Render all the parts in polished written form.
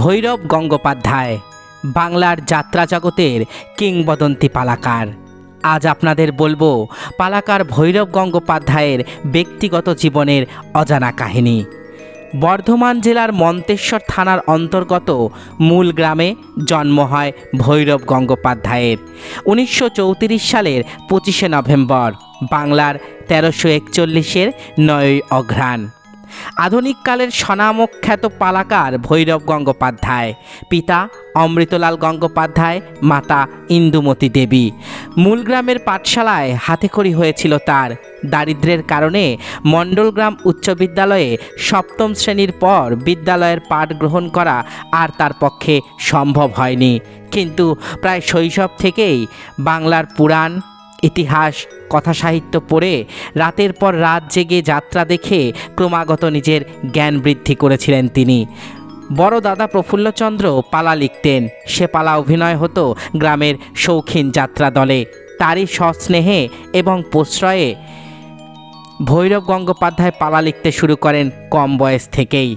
ভৈরব গঙ্গোপাধ্যায় বাংলার যাত্রা জগতের কিংবদন্তি পালাকার। আজ আপনাদের বলবো পালাকার ভৈরব গঙ্গোপাধ্যায়ের ব্যক্তিগত জীবনের অজানা কাহিনী। বর্ধমান জেলার মন্তেশ্বর থানার অন্তর্গত মূল গ্রামে জন্ম হয় ভৈরব গঙ্গোপাধ্যায়ের 1934 সালের 25শে নভেম্বর, বাংলার 1341-এর 9ই অঘ্রাণ। আধুনিককালের স্বনামখ্যাত পালাকার ভৈরব গঙ্গোপাধ্যায়, পিতা অমৃতলাল গঙ্গোপাধ্যায়, মাতা ইন্দুমতী দেবী। মূলগ্রামের পাঠশালায় হাতেখড়ি হয়েছিল তার। দারিদ্র্যের কারণে মণ্ডলগ্রাম উচ্চ বিদ্যালয়ে 7ম শ্রেণীর পর বিদ্যালয়ের পাঠ গ্রহণ করা আর তার পক্ষে সম্ভব হয়নি। কিন্তু প্রায় শৈশব থেকেই বাংলার পুরাণ, ইতিহাস, কথা সাহিত্য পড়ে রাতের পর রাত জেগে যাত্রা দেখে ক্রমাগত নিজের জ্ঞান বৃদ্ধি করেছিলেন তিনি। বড় দাদা প্রফুল্লচন্দ্র পালা লিখতেন। সে পালা অভিনয় হতো গ্রামের শৌখিন যাত্রা দলে। তারই সস্নেহে এবং প্রশ্রয়ে ভৈরব গঙ্গোপাধ্যায় পালা লিখতে শুরু করেন কম বয়স থেকেই।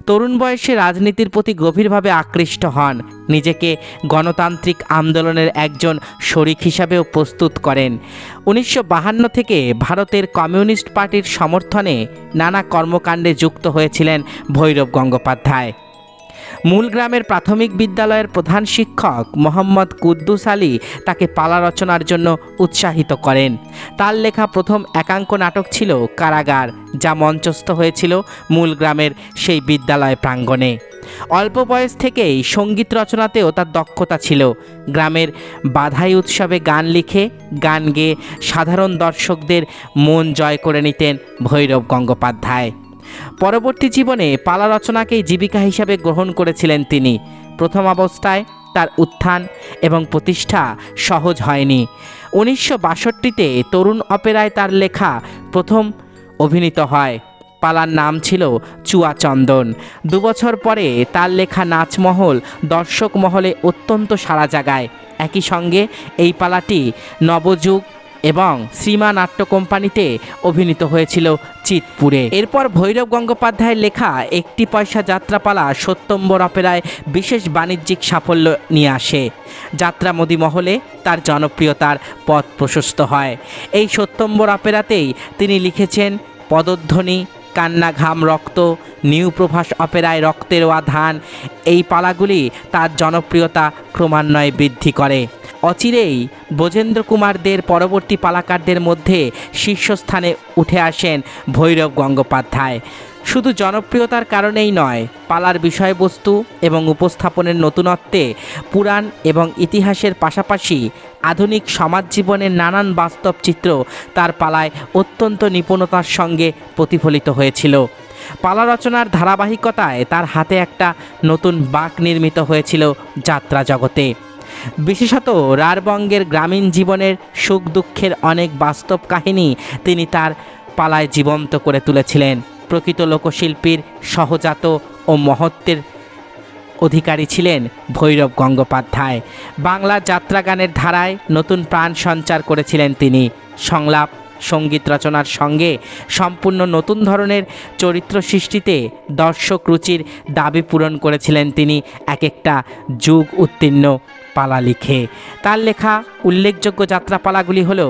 তরুণ বয়সে রাজনীতির প্রতি গভীরভাবে আকৃষ্ট হন। নিজেকে গণতান্ত্রিক আন্দোলনের একজন শরিক হিসাবেও প্রস্তুত করেন। 1952 থেকে ভারতের কমিউনিস্ট পার্টির সমর্থনে নানা কর্মকাণ্ডে যুক্ত হয়েছিলেন ভৈরব গঙ্গোপাধ্যায়। মূলগ্রামের প্রাথমিক বিদ্যালয়ের প্রধান শিক্ষক মোহাম্মদ কুদ্দুস আলী তাকে পালা রচনার জন্য উৎসাহিত করেন। তার লেখা প্রথম একাঙ্ক নাটক ছিল কারাগার, যা মঞ্চস্থ হয়েছিল মূলগ্রামের সেই বিদ্যালয় প্রাঙ্গণে। অল্প বয়স থেকেই সঙ্গীত রচনাতেও তার দক্ষতা ছিল। গ্রামের বাধাই উৎসবে গান লিখে গান গেয়ে সাধারণ দর্শকদের মন জয় করে নিতেন ভৈরব গঙ্গোপাধ্যায়। পরবর্তী জীবনে পালা রচনাকেই জীবিকা হিসাবে গ্রহণ করেছিলেন তিনি। প্রথম অবস্থায় তার উত্থান এবং প্রতিষ্ঠা সহজ হয়নি। 1962-তে তরুণ অপেরায় তার লেখা প্রথম অভিনীত হয়। পালার নাম ছিল চুয়াচন্দন। 2 বছর পরে তার লেখা নাচমহল দর্শক মহলে অত্যন্ত সাড়া জাগায়। একই সঙ্গে এই পালাটি নবযুগ এবং শ্রীমা নাট্য কোম্পানিতে অভিনীত হয়েছিল চিতপুরে। এরপর ভৈরব গঙ্গোপাধ্যায়ের লেখা 1টি পয়সা যাত্রাপালা সত্যম্বর অপেরায় বিশেষ বাণিজ্যিক সাফল্য নিয়ে আসে। যাত্রামোদী মহলে তার জনপ্রিয়তার পথ প্রশস্ত হয়। এই সত্যম্বর অপেরাতেই তিনি লিখেছেন পদধ্বনি, কান্না ঘাম রক্ত, নিউ প্রভাস অপেরায় রক্তের ধান। এই পালাগুলি তার জনপ্রিয়তা ক্রমান্বয়ে বৃদ্ধি করে। অচিরেই ব্রজেন্দ্র কুমার দের পরবর্তী পালাকারদের মধ্যে শীর্ষস্থানে উঠে আসেন ভৈরব গঙ্গোপাধ্যায়। শুধু জনপ্রিয়তার কারণেই নয়, পালার বিষয়বস্তু এবং উপস্থাপনের নতুনত্বে পুরাণ এবং ইতিহাসের পাশাপাশি আধুনিক সমাজ জীবনের নানান বাস্তব চিত্র তার পালায় অত্যন্ত নিপুণতার সঙ্গে প্রতিফলিত হয়েছিল। পালা রচনার ধারাবাহিকতায় তার হাতে একটা নতুন বাঁক নির্মিত হয়েছিল যাত্রা জগতে। বিশেষত রাঢ়বঙ্গের গ্রামীণ জীবনের সুখ দুঃখের অনেক বাস্তব কাহিনী তিনি তার পালায় জীবন্ত করে তুলেছিলেন। প্রকৃত লোকশিল্পীর সহজাত ও মহত্বের অধিকারী ছিলেন ভৈরব গঙ্গোপাধ্যায়। বাংলা যাত্রাগানের ধারায় নতুন প্রাণ সঞ্চার করেছিলেন তিনি। সংলাপ সঙ্গীত রচনার সঙ্গে সম্পূর্ণ নতুন ধরনের চরিত্র সৃষ্টিতে দর্শক রুচির দাবি পূরণ করেছিলেন তিনি এক একটা যুগ উত্তীর্ণ পালা লিখে। তার লেখা উল্লেখযোগ্য যাত্রাপালাগুলি হল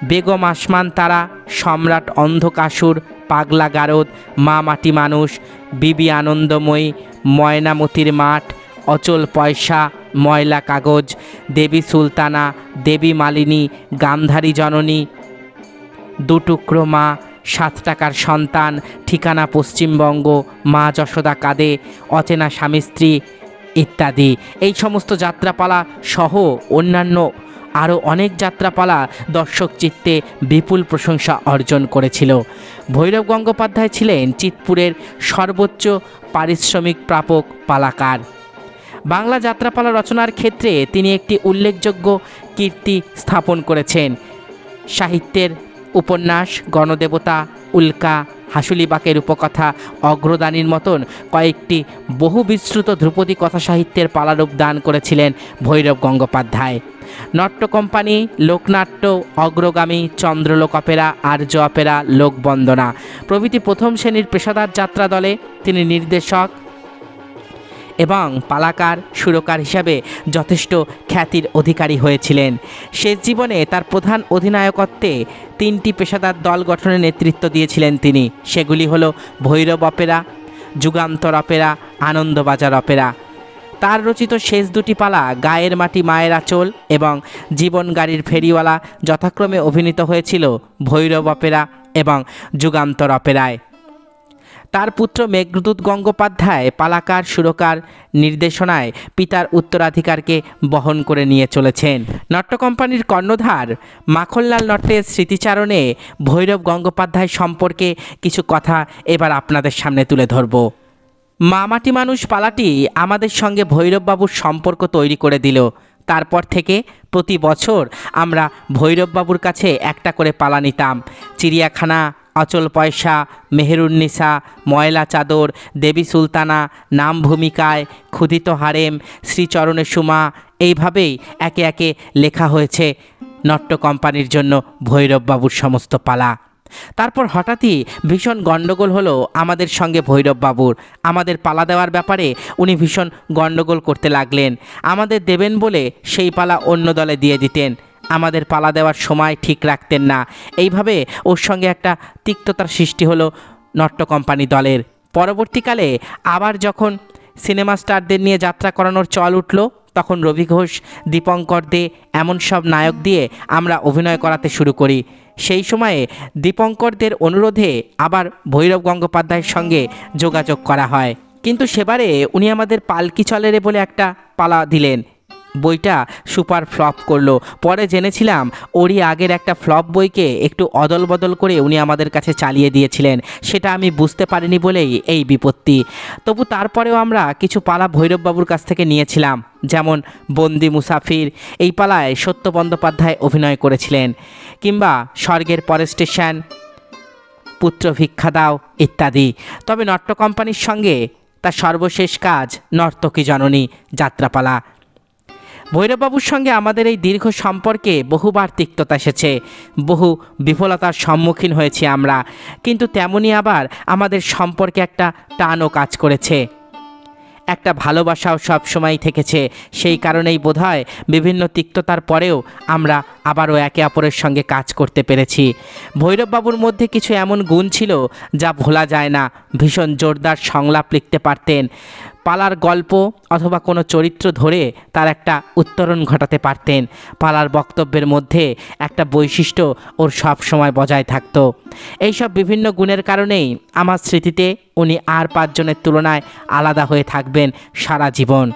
বেগম আসমান তারা, সম্রাট অন্ধকাসুর, পাগলা গারদ, মা মাটি মানুষ, বিবি আনন্দময়ী, ময়নামতির মাঠ, অচল পয়সা, ময়লা কাগজ, দেবী সুলতানা, দেবী মালিনী, গান্ধারী জননী, দুটুকরো মা, 7 টাকার সন্তান, ঠিকানা পশ্চিমবঙ্গ, মা যশোদা কাঁদে, অচেনা স্বামী স্ত্রী ইত্যাদি। এই সমস্ত যাত্রাপালা সহ অন্যান্য আরও অনেক যাত্রাপালা দর্শক চিত্তে বিপুল প্রশংসা অর্জন করেছিল। ভৈরব গঙ্গোপাধ্যায় ছিলেন চিতপুরের সর্বোচ্চ পারিশ্রমিক প্রাপক পালাকার। বাংলা যাত্রাপালা রচনার ক্ষেত্রে তিনি একটি উল্লেখযোগ্য কীর্তি স্থাপন করেছেন। সাহিত্যের উপন্যাস, গণদেবতা, উল্কা, হাসুলিবাকের উপকথা, অগ্রদানীর মতন কয়েকটি বহু বিস্তৃত ধ্রুপদী কথা সাহিত্যের পালারূপ দান করেছিলেন ভৈরব গঙ্গোপাধ্যায়। নট্য কোম্পানি, লোকনাট্য, অগ্রগামী, চন্দ্রলোক অপেরা, আর্য অপেরা, লোকবন্দনা প্রভৃতি প্রথম শ্রেণীর পেশাদার যাত্রা দলে তিনি নির্দেশক এবং পালাকার, সুরকার হিসাবে যথেষ্ট খ্যাতির অধিকারী হয়েছিলেন। শেষ জীবনে তার প্রধান অধিনায়কত্বে 3টি পেশাদার দল গঠনের নেতৃত্ব দিয়েছিলেন তিনি। সেগুলি হলো Bhairab opera, Jugantar opera, Anandabazar opera. তার রচিত শেষ 2টি পালা গায়ের মাটি মায়ের আঁচল এবং জীবন গাড়ির ফেরিওয়ালা যথাক্রমে অভিনীত হয়েছিল ভৈরব অপেরা এবং যুগান্তর অপেরায়। তার পুত্র মেঘদূত গঙ্গোপাধ্যায় পালাকার, সুরকার নির্দেশনায় পিতার উত্তরাধিকারকে বহন করে নিয়ে চলেছেন। নট্য কোম্পানির কর্ণধার মাখনলাল নটের স্মৃতিচারণে ভৈরব গঙ্গোপাধ্যায় সম্পর্কে কিছু কথা এবার আপনাদের সামনে তুলে ধরব। মামাটি মানুষ পালাটি আমাদের সঙ্গে ভৈরববাবুর সম্পর্ক তৈরি করে দিল। তারপর থেকে প্রতি বছর আমরা ভৈরববাবুর কাছে একটা করে পালা নিতাম। চিড়িয়াখানা, অচল পয়সা, মেহেরুন্নিসা, ময়লা চাদর, দেবী সুলতানা, নাম ভূমিকায়, ক্ষুধিত হারেম, শ্রীচরণে সুমা, এইভাবেই একে একে লেখা হয়েছে নট্য কোম্পানির জন্য ভৈরববাবুর সমস্ত পালা। তারপর হঠাৎই ভীষণ গণ্ডগোল হলো আমাদের সঙ্গে ভৈরববাবুর। আমাদের পালা দেওয়ার ব্যাপারে উনি ভীষণ গণ্ডগোল করতে লাগলেন। আমাদের দেবেন বলে সেই পালা অন্য দলে দিয়ে দিতেন। আমাদের পালা দেওয়ার সময় ঠিক রাখতেন না। এইভাবে ওর সঙ্গে একটা তিক্ততার সৃষ্টি হলো নট্য কোম্পানি দলের। পরবর্তীকালে আবার যখন সিনেমা স্টারদের নিয়ে যাত্রা করানোর চল উঠল, তখন রবি ঘোষ, দীপঙ্কর দে এমন সব নায়ক দিয়ে আমরা অভিনয় করাতে শুরু করি। সেই সময়ে দীপঙ্করদের অনুরোধে আবার ভৈরব গঙ্গোপাধ্যায়ের সঙ্গে যোগাযোগ করা হয়। কিন্তু সেবারে উনি আমাদের পালকি চলে রে বলে একটা পালা দিলেন। বইটা সুপার ফ্লপ করলো। পরে জেনেছিলাম ওরই আগের একটা ফ্লপ বইকে একটু অদল বদল করে উনি আমাদের কাছে চালিয়ে দিয়েছিলেন। সেটা আমি বুঝতে পারিনি বলেই এই বিপত্তি। তবু তারপরেও আমরা কিছু পালা ভৈরববাবুর কাছ থেকে নিয়েছিলাম, যেমন বন্দি মুসাফির। এই পালায় সত্য বন্দ্যোপাধ্যায় অভিনয় করেছিলেন। কিংবা স্বর্গের পরের স্টেশন, পুত্র ভিক্ষা দাও ইত্যাদি। তবে নট্য কোম্পানির সঙ্গে তার সর্বশেষ কাজ নর্তকী জননী যাত্রাপালা। ভৈরববাবুর সঙ্গে আমাদের এই দীর্ঘ সম্পর্কে বহুবার তিক্ততা এসেছে, বহু বিফলতার সম্মুখীন হয়েছি আমরা। কিন্তু তেমনি আবার আমাদের সম্পর্কে একটা টানও কাজ করেছে, একটা ভালোবাসাও সব সময় থেকেছে। সেই কারণেই বোধহয় বিভিন্ন তিক্ততার পরেও আমরা আবারও একে অপরের সঙ্গে কাজ করতে পেরেছি। ভৈরববাবুর মধ্যে কিছু এমন গুণ ছিল যা ভোলা যায় না। ভীষণ জোরদার সংলাপ লিখতে পারতেন। পালার গল্প অথবা কোনো চরিত্র ধরে তার একটা উত্তরণ ঘটাতে পারতেন। পালার বক্তব্যের মধ্যে একটা বৈশিষ্ট্য ওর সব সময় বজায় থাকতো। এইসব বিভিন্ন গুণের কারণেই আমার স্মৃতিতে উনি আর 5 জনের তুলনায় আলাদা হয়ে থাকবেন সারা জীবন।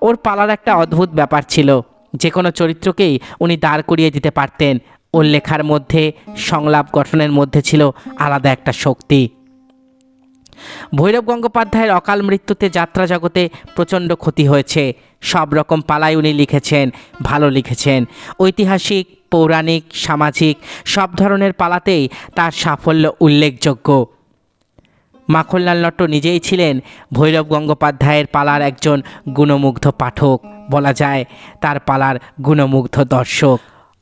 ওর পালার একটা অদ্ভুত ব্যাপার ছিল, যে কোনো চরিত্রকেই উনি দাঁড় করিয়ে দিতে পারতেন। ওর লেখার মধ্যে, সংলাপ গঠনের মধ্যে ছিল আলাদা একটা শক্তি। ভৈরব গঙ্গোপাধ্যায়ের অকাল মৃত্যুতে যাত্রা জগতে প্রচণ্ড ক্ষতি হয়েছে। সব রকম পালাই উনি লিখেছেন, ভালো লিখেছেন। ঐতিহাসিক, পৌরাণিক, সামাজিক সব ধরনের পালাতেই তার সাফল্য উল্লেখযোগ্য। মাখনলাল নট্য নিজেই ছিলেন ভৈরব গঙ্গোপাধ্যায়ের পালার একজন গুণমুগ্ধ পাঠক, বলা যায় তার পালার গুণমুগ্ধ দর্শক।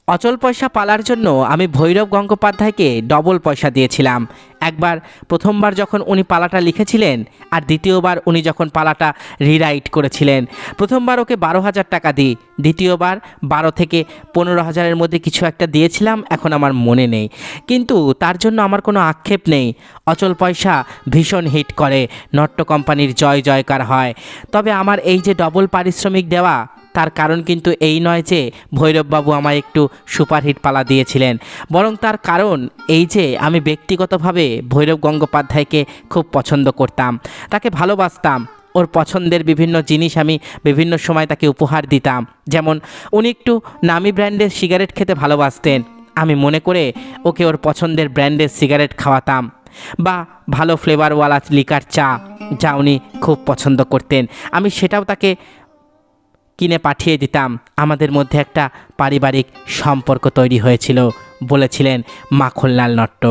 অচল পয়সা পালার জন্য আমি ভৈরব গঙ্গোপাধ্যায়কে ডবল পয়সা দিয়েছিলাম। একবার প্রথমবার যখন উনি পালাটা লিখেছিলেন, আর দ্বিতীয়বার উনি যখন পালাটা রিরাইট করেছিলেন। প্রথমবার ওকে 12,000 টাকা দিই, দ্বিতীয়বার 12 থেকে 15,000-এর মধ্যে কিছু একটা দিয়েছিলাম, এখন আমার মনে নেই। কিন্তু তার জন্য আমার কোনো আক্ষেপ নেই। অচল পয়সা ভীষণ হিট করে, নট্য কোম্পানির জয় জয়কার হয়। তবে আমার এই যে ডবল পারিশ্রমিক দেওয়া, তার কারণ কিন্তু এই নয় যে ভৈরববাবু আমায় একটু সুপারহিট পালা দিয়েছিলেন, বরং তার কারণ এই যে আমি ব্যক্তিগতভাবে ভৈরব গঙ্গোপাধ্যায়কে খুব পছন্দ করতাম, তাকে ভালোবাসতাম। ওর পছন্দের বিভিন্ন জিনিস আমি বিভিন্ন সময় তাকে উপহার দিতাম। যেমন উনি একটু নামি ব্র্যান্ডের সিগারেট খেতে ভালোবাসতেন, আমি মনে করে ওকে ওর পছন্দের ব্র্যান্ডের সিগারেট খাওয়াতাম। বা ভালো ফ্লেভারওয়ালা লিকার চা, যা উনি খুব পছন্দ করতেন, আমি সেটাও তাকে কিনে পাঠিয়ে দিতাম। আমাদের মধ্যে একটা পারিবারিক সম্পর্ক তৈরি হয়েছিল, বলেছিলেন মাখনলাল নট্য।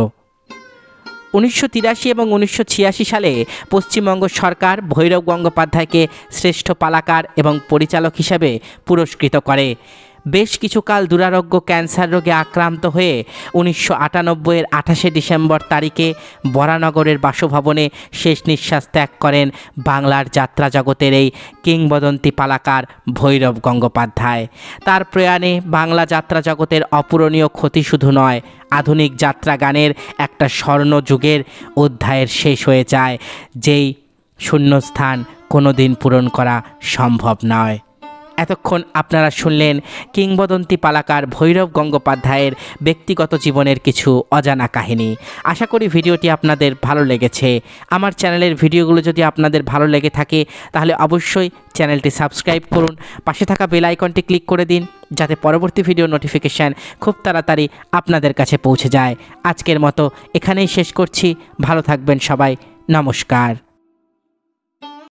1983 এবং 1986 সালে পশ্চিমবঙ্গ সরকার ভৈরব গঙ্গোপাধ্যায়কে শ্রেষ্ঠ পালাকার এবং পরিচালক হিসাবে পুরস্কৃত করে। বেশ কিছুকাল দুরারোগ্য ক্যান্সার রোগে আক্রান্ত হয়ে 1998-এর 28শে ডিসেম্বর তারিখে বরানগরের বাসভবনে শেষ নিঃশ্বাস ত্যাগ করেন বাংলার যাত্রা জগতের এই কিংবদন্তি পালাকার ভৈরব গঙ্গোপাধ্যায়। তার প্রয়াণে বাংলা যাত্রা জগতের অপূরণীয় ক্ষতি শুধু নয়, আধুনিক যাত্রা গানের একটা স্বর্ণযুগের অধ্যায়ের শেষ হয়ে যায়, যেই শূন্যস্থান কোনো দিন পূরণ করা সম্ভব নয়। এতক্ষণ আপনারা শুনলেন কিংবদন্তি পালাকার ভৈরব গঙ্গোপাধ্যায়ের ব্যক্তিগত জীবনের কিছু অজানা কাহিনী। আশা করি ভিডিওটি আপনাদের ভালো লেগেছে। আমার চ্যানেলের ভিডিওগুলো যদি আপনাদের ভালো লেগে থাকে তাহলে অবশ্যই চ্যানেলটি সাবস্ক্রাইব করুন, পাশে থাকা বেল আইকনটি ক্লিক করে দিন যাতে পরবর্তী ভিডিও নোটিফিকেশান খুব তাড়াতাড়ি আপনাদের কাছে পৌঁছে যায়। আজকের মতো এখানেই শেষ করছি। ভালো থাকবেন সবাই। নমস্কার।